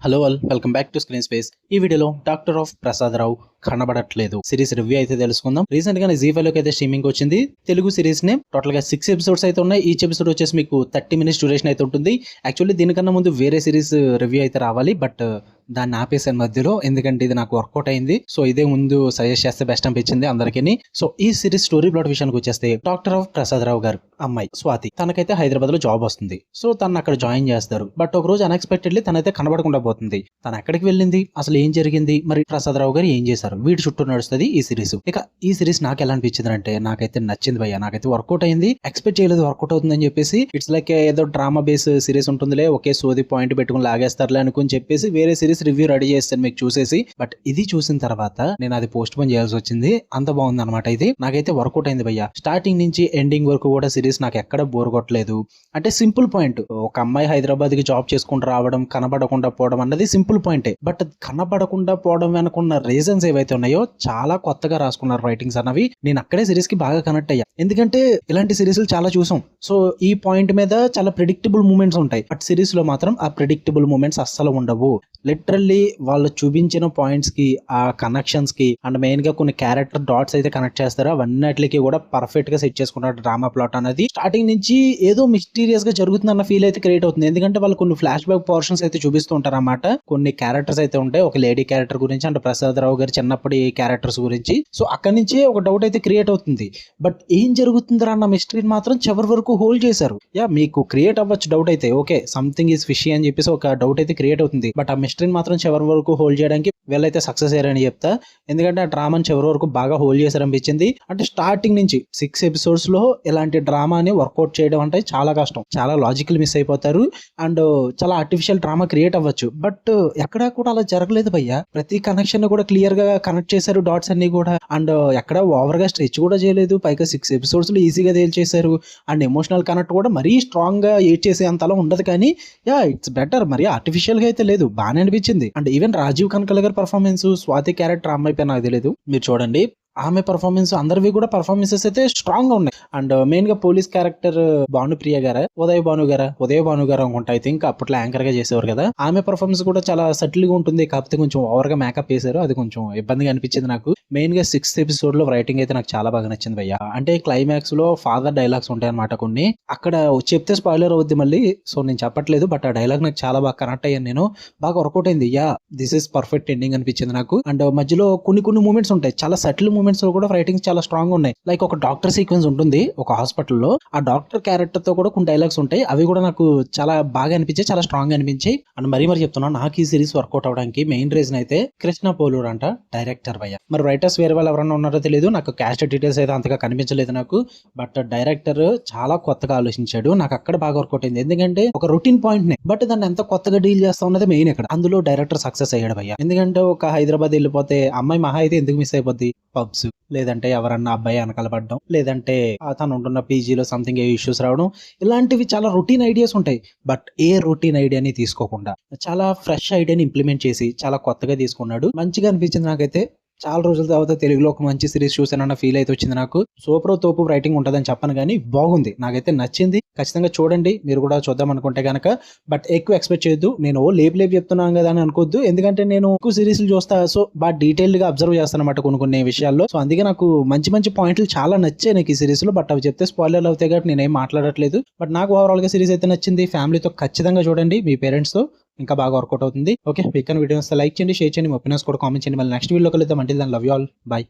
Hello all, welcome back to screen space. ఈ వీడియోలో doctor of Prasad రావు కనబడట్లేదు సిరీస్ రివ్యూ అయితే తెలుసుకుందాం. రీసెంట్ గా జీ5 లోకి అయితే స్ట్రీమింగ్ వచ్చింది. తెలుగు సిరీస్ నే టోటల్ గా 6 ఎపిసోడ్స్ అయితే ఉన్నాయి. ఈచ్ ఎపిసోడ్ వచ్చేసి మీకు 30 minutes డ్యూరేషన్ అయితే ఉంటుంది. యాక్చువల్లీ దీనికన్నా ముందు వేరే సిరీస్ రివ్యూ అయితే రావాలి, బట్ దాన్ని ఆపేసాను మధ్యలో, ఎందుకంటే ఇది నాకు వర్కౌట్ అయింది. సో ఇదే ముందు సజెస్ట్ చేస్తే బెస్ట్ అనిపించింది అందరికీ. సో ఈ సిరీస్ స్టోరీ ప్లాట్ విషయానికి వచ్చేస్తే, డాక్టర్ ఆఫ్ ప్రసాద్ రావు గారు అమ్మాయి స్వాతి, తనకైతే హైదరాబాద్ లో జాబ్ వస్తుంది. సో తను అక్కడ జాయిన్ చేస్తారు. బట్ ఒక రోజు అన్ఎక్స్పెక్టెడ్లీ తనైతే కనబడకుండా పోతుంది. తను ఎక్కడికి వెళ్ళింది, అసలు ఏం జరిగింది, మరి ప్రసాద్ రావు గారు ఏం చేశారు, వీటి చుట్టూ నడుస్తుంది ఈ సిరీస్. ఇక ఈ సిరీస్ నాకు ఎలా అనిపించింది అంటే, నాకైతే నచ్చింది భయ్య, నాకైతే వర్కౌట్ అయింది. ఎక్స్పెక్ట్ చేయలేదు వర్కౌట్ అవుతుందని చెప్పేసి. ఇట్స్ లైక్ ఏదో డ్రామా బేస్ సిరీస్ ఉంటుందిలే, ఒకే సోది పాయింట్ పెట్టుకుని లాగేస్తారులే అనుకుని చెప్పేసి వేరే సిరీస్ రివ్యూ రెడీ చేస్తాను మీకు చూసేసి. బట్ ఇది చూసిన తర్వాత నేను అది పోస్ట్ పోన్ చేయాల్సి వచ్చింది. అంత బాగుంది అనమాట ఇది. నాకైతే వర్కౌట్ అయింది భయ్య. స్టార్టింగ్ నుంచి ఎండింగ్ వరకు కూడా సిరీస్ నాకు ఎక్కడ బోర్ కొట్టలేదు. అంటే సింపుల్ పాయింట్, ఒక అమ్మాయి హైదరాబాద్ కి జాబ్ చేసుకుంటూ రావడం, కనబడకుండా పోవడం అన్నది సింపుల్ పాయింటే. బట్ కనబడకుండా పోవడం వెనుకున్న రీజన్స్ ఏవైతే ఉన్నాయో చాలా కొత్తగా రాసుకున్నారు రైటింగ్స్ అన్నవి. నేను అక్కడే సిరీస్ కి బాగా కనెక్ట్ అయ్యా, ఎందుకంటే ఇలాంటి సిరీస్లు చాలా చూసాం. సో ఈ పాయింట్ మీద చాలా ప్రిడిక్టబుల్ మూమెంట్స్ ఉంటాయి, బట్ సిరీస్ లో మాత్రం ఆ ప్రిడిక్టబుల్ మూమెంట్స్ అస్సలు ఉండవు. లిటరల్లీ వాళ్ళు చూపించిన పాయింట్స్ కి, ఆ కనెక్షన్స్ కి, అండ్ మెయిన్ గా కొన్ని క్యారెక్టర్ డాట్స్ అయితే కనెక్ట్ చేస్తారో అవన్నిటికి కూడా పర్ఫెక్ట్ గా సెట్ చేసుకున్నారు డ్రామా ప్లాట్ అనేది. స్టార్టింగ్ నుంచి ఏదో మిస్టీరియస్ గా జరుగుతుందన్న ఫీల్ అయితే క్రియేట్ అవుతుంది, ఎందుకంటే వాళ్ళు కొన్ని ఫ్లాష్ బ్యాక్ పోర్షన్స్ అయితే చూపిస్తూ ఉంటారు అన్నమాట. కొన్ని క్యారెక్టర్స్ అయితే ఉంటాయి, ఒక లేడీ క్యారెక్టర్ గురించి అండ్ ప్రసాద్ రావు గారి చిన్నప్పటి క్యారెక్టర్స్ గురించి. సో అక్కడి నుంచి ఒక డౌట్ అయితే క్రియేట్ అవుతుంది. బట్ ఏం జరుగుతుందా అన్న మిస్టరీని మాత్రం చివరి వరకు హోల్డ్ చేశారు. యా, మీకు క్రియేట్ అవ్వచ్చు డౌట్ అయితే, ఓకే సంథింగ్ ఈస్ ఫిషీ అని చెప్పేసి ఒక డౌట్ అయితే క్రియేట్ అవుతుంది. బట్ ఆ మిస్టరీని మాత్రం చివరి వరకు హోల్డ్ చేయడానికి వీళ్ళైతే సక్సెస్ అయ్యారని చెప్తా, ఎందుకంటే ఆ డ్రామాని చివరి వరకు బాగా హోల్డ్ చేశారనిపించింది. అంటే స్టార్టింగ్ నుంచి 6 episodes లో ఇలాంటి డ్రామాని వర్కౌట్ చేయడం అంటే చాలా కష్టం, చాలా లాజికల్ మిస్ అయిపోతారు, అండ్ చాలా ఆర్టిఫిషియల్ డ్రామా క్రియేట్ అవ్వచ్చు. బట్ ఎక్కడా కూడా అలా జరగలేదు భయ్య. ప్రతి కనెక్షన్ కూడా క్లియర్ గా కనెక్ట్ చేశారు, డాట్స్ అన్ని కూడా, అండ్ ఎక్కడ ఓవర్ గా స్ట్రెచ్ కూడా చేయలేదు. పైగా 6 episodes లో ఈజీగా తేల్చేశారు. అండ్ ఎమోషనల్ కనెక్ట్ కూడా మరీ స్ట్రాంగ్ గా ఏడ్ చేసే అంతలా ఉండదు, కానీ యా ఇట్స్ బెటర్. మరి ఆర్టిఫిషియల్ గా అయితే లేదు, బాగానే అనిపించింది. అండ్ ఈవెన్ రాజీవ్ కనకల్ గారి పర్ఫార్మెన్స్, స్వాతి క్యారెక్టర్ అమ్మాయి పైన నాకు తెలియదు, మీరు చూడండి ఆమె పర్ఫార్మెన్స్, అందరివి కూడా పర్ఫార్మెన్సెస్ అయితే స్ట్రాంగ్ గా ఉన్నాయి. అండ్ మెయిన్ గా పోలీస్ క్యారెక్టర్ భానుప్రియ గారా, ఉదయ భాను గారు అనుకుంటా, ఐ థింక్ అప్పట్లో యాంకర్ గా చేసేవారు కదా, ఆమె పర్ఫార్మెన్స్ కూడా చాలా సటిల్ గా ఉంటుంది. కాకపోతే కొంచెం ఓవర్ గా మేకప్ వేశారు, అది కొంచెం ఇబ్బందిగా అనిపించింది నాకు. మెయిన్ గా 6th episode లో రైటింగ్ అయితే నాకు చాలా బాగా నచ్చింది భయ్య. అంటే క్లైమాక్స్ లో ఫాదర్ డైలాగ్స్ ఉంటాయి అనమాట కొన్ని, అక్కడ చెప్తే స్పాయిలర్ అవుద్ది మళ్ళీ, సో నేను చెప్పట్లేదు. బట్ ఆ డైలాగ్ నాకు చాలా బాగా కనెక్ట్ అయ్యాను నేను, బాగా వర్కౌట్ అయింది. Yeah, this is perfect ending అనిపించింది నాకు. అండ్ మధ్యలో కొన్ని మూమెంట్స్ ఉంటాయి, చాలా సటిల్ మూమెంట్స్ లో కూడా రైటింగ్స్ చాలా స్ట్రాంగ్ ఉన్నాయి. లైక్ ఒక డాక్టర్ సీక్వెన్స్ ఉంటుంది ఒక హాస్పిటల్లో, ఆ డాక్టర్ క్యారెక్టర్ తో కూడా కొన్ని డైలాగ్స్ ఉంటాయి, అవి కూడా నాకు చాలా బాగా అనిపించాయి, చాలా స్ట్రాంగ్ గా అనిపించాయి. అండ్ మరి చెప్తున్నాను, నాకు ఈ సిరీస్ వర్కౌట్ అవడానికి మెయిన్ రీజన్ అయితే కృష్ణ పోలూర్ అంట, డైరెక్టర్ భయ్య. మరి రైటర్స్ వేరే వాళ్ళు ఎవరన్నా ఉన్నారో తెలియదు, నాకు క్యాస్ట్ డీటెయిల్స్ అయితే అంతగా కనిపించలేదు నాకు. బట్ డైరెక్టర్ చాలా కొత్తగా ఆలోచించాడు, నాకు అక్కడ బాగా వర్కౌట్ అయింది. ఎందుకంటే ఒక రొటీన్ పాయింట్ నే, బట్ దాన్ని ఎంత కొత్తగా డీల్ చేస్తా ఉన్నది మెయిన్ ఇక్కడ. అందులో డైరెక్టర్ సక్సెస్ అయ్యాడు భయ్య. ఎందుకంటే ఒక హైదరాబాద్ వెళ్ళిపోతే అమ్మాయి మహా అయితే ఎందుకు మిస్ అయిపోద్ది, పబ్స్, లేదంటే ఎవరన్నా అబ్బాయి వెనకాల పడడం, లేదంటే తను ఉంటున్న పీజీలో సంథింగ్ ఏ ఇష్యూస్ రావడం, ఇలాంటివి చాలా రొటీన్ ఐడియాస్ ఉంటాయి. బట్ ఏ రొటీన్ ఐడియాని తీసుకోకుండా చాలా ఫ్రెష్ ఐడియాని ఇంప్లిమెంట్ చేసి చాలా కొత్తగా తీసుకున్నాడు. మంచిగా అనిపించింది నాకైతే. చాలా రోజుల తర్వాత తెలుగులో ఒక మంచి సిరీస్ చూసానన్న ఫీల్ అయితే వచ్చింది నాకు. సూపర్ తోపు రైటింగ్ ఉంటుందని చెప్పను, కానీ బాగుంది, నాకైతే నచ్చింది. ఖచ్చితంగా చూడండి, మీరు కూడా చూద్దాం అనుకుంటే కనుక. బట్ ఎక్కువ ఎక్స్పెక్ట్ చేయొద్దు, నేను లేపు చెప్తున్నాను కదా అని అనుకోవద్దు, ఎందుకంటే నేను ఎక్కువ సిరీస్లు చూస్తా. సో బాగా డీటెయిల్డ్ గా అబ్జర్వ్ చేస్తాను అనమాట కొన్ని విషయాల్లో. సో అందుకే నాకు మంచి పాయింట్లు చాలా నచ్చాయి నాకు ఈ సిరీస్ లో. బట్ అవి చెప్తే స్పాయిలర్లు అవుతాయి కాబట్టి నేనేం మాట్లాడట్లేదు. బట్ నాకు ఓవరాల్ గా సిరీస్ అయితే నచ్చింది. ఫ్యామిలీతో ఖచ్చితంగా చూడండి, మీ పేరెంట్స్ తో ఇంకా బాగా వర్కౌట్ అవుతుంది. ఓకే, వీకెండ్ వీడియోస్ లైక్ చేయండి, షేర్ చేయండి, మీ ఒపీనియన్స్ కూడా కామెంట్ చేయండి. మళ్ళీ నెక్స్ట్ వీడియోలో కలుద్దాం. అంటే దాని లవ్ యూ ఆల్, బై.